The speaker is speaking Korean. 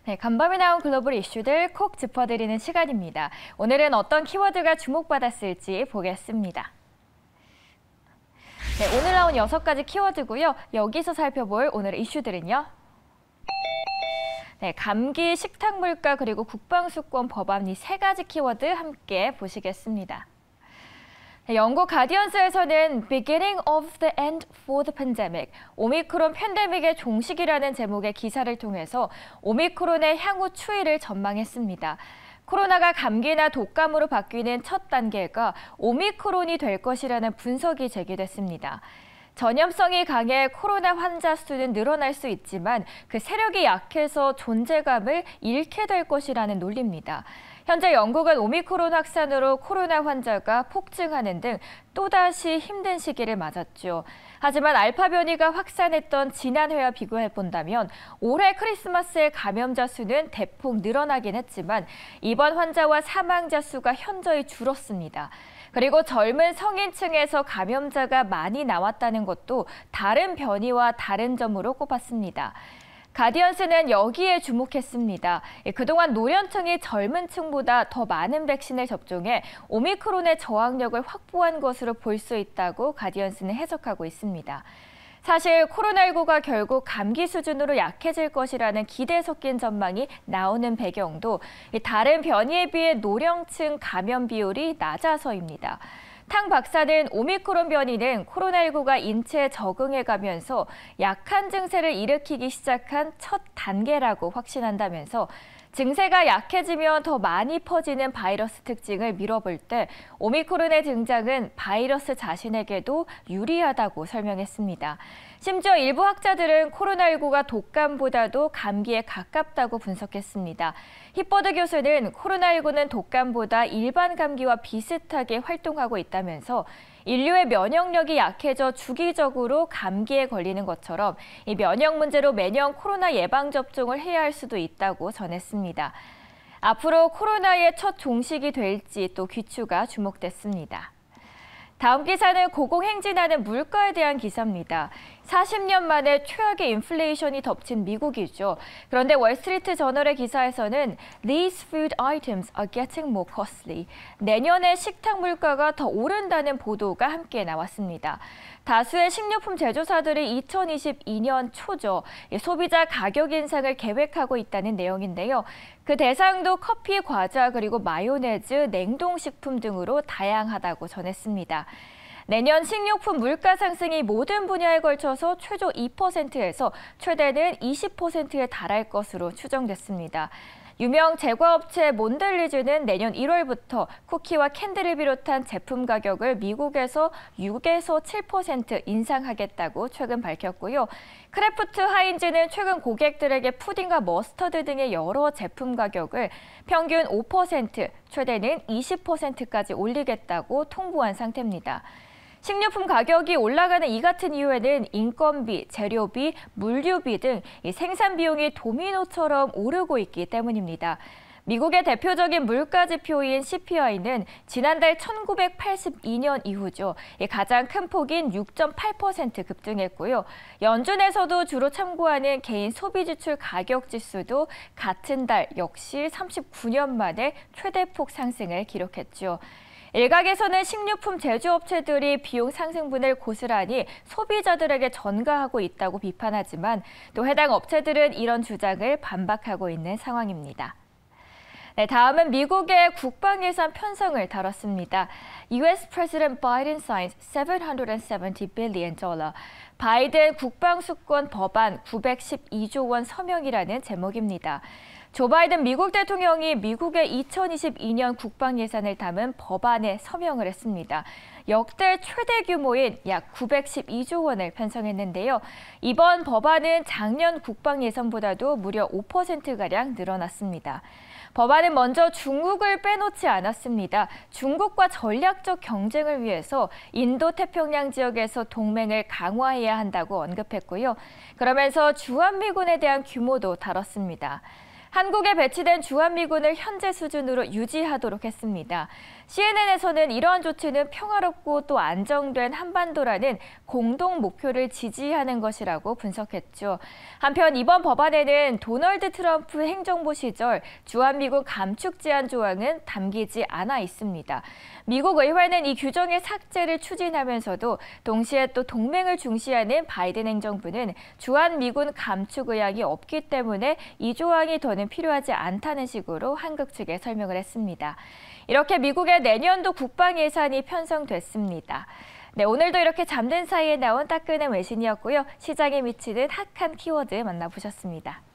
네, 간밤에 나온 글로벌 이슈들 콕 짚어드리는 시간입니다. 오늘은 어떤 키워드가 주목받았을지 보겠습니다. 네, 오늘 나온 6가지 키워드고요. 여기서 살펴볼 오늘의 이슈들은요. 네, 감기, 식탁 물가, 그리고 국방수권 법안 이 3가지 키워드 함께 보시겠습니다. 네, 영국 가디언스에서는 Beginning of the End for the Pandemic, 오미크론 팬데믹의 종식이라는 제목의 기사를 통해서 오미크론의 향후 추이를 전망했습니다. 코로나가 감기나 독감으로 바뀌는 첫 단계가 오미크론이 될 것이라는 분석이 제기됐습니다. 전염성이 강해 코로나 환자 수는 늘어날 수 있지만 그 세력이 약해서 존재감을 잃게 될 것이라는 논리입니다. 현재 영국은 오미크론 확산으로 코로나 환자가 폭증하는 등 또다시 힘든 시기를 맞았죠. 하지만 알파 변이가 확산했던 지난해와 비교해본다면 올해 크리스마스의 감염자 수는 대폭 늘어나긴 했지만 이번 환자와 사망자 수가 현저히 줄었습니다. 그리고 젊은 성인층에서 감염자가 많이 나왔다는 것도 다른 변이와 다른 점으로 꼽았습니다. 가디언스는 여기에 주목했습니다. 그동안 노년층이 젊은 층보다 더 많은 백신을 접종해 오미크론의 저항력을 확보한 것으로 볼 수 있다고 가디언스는 해석하고 있습니다. 사실 코로나19가 결국 감기 수준으로 약해질 것이라는 기대 섞인 전망이 나오는 배경도 다른 변이에 비해 노령층 감염 비율이 낮아서입니다. 탕 박사는 오미크론 변이는 코로나19가 인체에 적응해가면서 약한 증세를 일으키기 시작한 첫 단계라고 확신한다면서 증세가 약해지면 더 많이 퍼지는 바이러스 특징을 미뤄볼 때 오미크론의 등장은 바이러스 자신에게도 유리하다고 설명했습니다. 심지어 일부 학자들은 코로나19가 독감보다도 감기에 가깝다고 분석했습니다. 힙버드 교수는 코로나19는 독감보다 일반 감기와 비슷하게 활동하고 있다면서 인류의 면역력이 약해져 주기적으로 감기에 걸리는 것처럼 이 면역 문제로 매년 코로나 예방접종을 해야 할 수도 있다고 전했습니다. 앞으로 코로나의 첫 종식이 될지 또 귀추가 주목됐습니다. 다음 기사는 고공행진하는 물가에 대한 기사입니다. 40년 만에 최악의 인플레이션이 덮친 미국이죠. 그런데 월스트리트 저널의 기사에서는 These food items are getting more costly. 내년에 식탁 물가가 더 오른다는 보도가 함께 나왔습니다. 다수의 식료품 제조사들이 2022년 초죠. 소비자 가격 인상을 계획하고 있다는 내용인데요. 그 대상도 커피, 과자, 그리고 마요네즈, 냉동식품 등으로 다양하다고 전했습니다. 내년 식료품 물가 상승이 모든 분야에 걸쳐서 최소 2%에서 최대는 20%에 달할 것으로 추정됐습니다. 유명 제과업체 몬델리즈는 내년 1월부터 쿠키와 캔디를 비롯한 제품 가격을 미국에서 6에서 7% 인상하겠다고 최근 밝혔고요. 크래프트 하인즈는 최근 고객들에게 푸딩과 머스터드 등의 여러 제품 가격을 평균 5%, 최대는 20%까지 올리겠다고 통보한 상태입니다. 식료품 가격이 올라가는 이 같은 이유에는 인건비, 재료비, 물류비 등 생산 비용이 도미노처럼 오르고 있기 때문입니다. 미국의 대표적인 물가 지표인 CPI는 지난달 1982년 이후죠. 가장 큰 폭인 6.8% 급등했고요. 연준에서도 주로 참고하는 개인 소비지출 가격 지수도 같은 달 역시 39년 만에 최대폭 상승을 기록했죠. 일각에서는 식료품 제조업체들이 비용 상승분을 고스란히 소비자들에게 전가하고 있다고 비판하지만 또 해당 업체들은 이런 주장을 반박하고 있는 상황입니다. 네, 다음은 미국의 국방 예산 편성을 다뤘습니다. US President Biden signs $770 billion. 바이든 국방수권 법안 912조 원 서명이라는 제목입니다. 조 바이든 미국 대통령이 미국의 2022년 국방 예산을 담은 법안에 서명을 했습니다. 역대 최대 규모인 약 912조 원을 편성했는데요. 이번 법안은 작년 국방 예산보다도 무려 5%가량 늘어났습니다. 법안은 먼저 중국을 빼놓지 않았습니다. 중국과 전략적 경쟁을 위해서 인도태평양 지역에서 동맹을 강화해야 한다고 언급했고요. 그러면서 주한미군에 대한 규모도 다뤘습니다. 한국에 배치된 주한미군을 현재 수준으로 유지하도록 했습니다. CNN에서는 이러한 조치는 평화롭고 또 안정된 한반도라는 공동 목표를 지지하는 것이라고 분석했죠. 한편 이번 법안에는 도널드 트럼프 행정부 시절 주한미군 감축 제한 조항은 담기지 않아 있습니다. 미국 의회는 이 규정의 삭제를 추진하면서도 동시에 또 동맹을 중시하는 바이든 행정부는 주한미군 감축 의향이 없기 때문에 이 조항이 더는 필요하지 않다는 식으로 한국 측에 설명을 했습니다. 이렇게 미국의 내년도 국방 예산이 편성됐습니다. 네, 오늘도 이렇게 잠든 사이에 나온 따끈한 외신이었고요. 시장에 미치는 핫한 키워드 만나보셨습니다.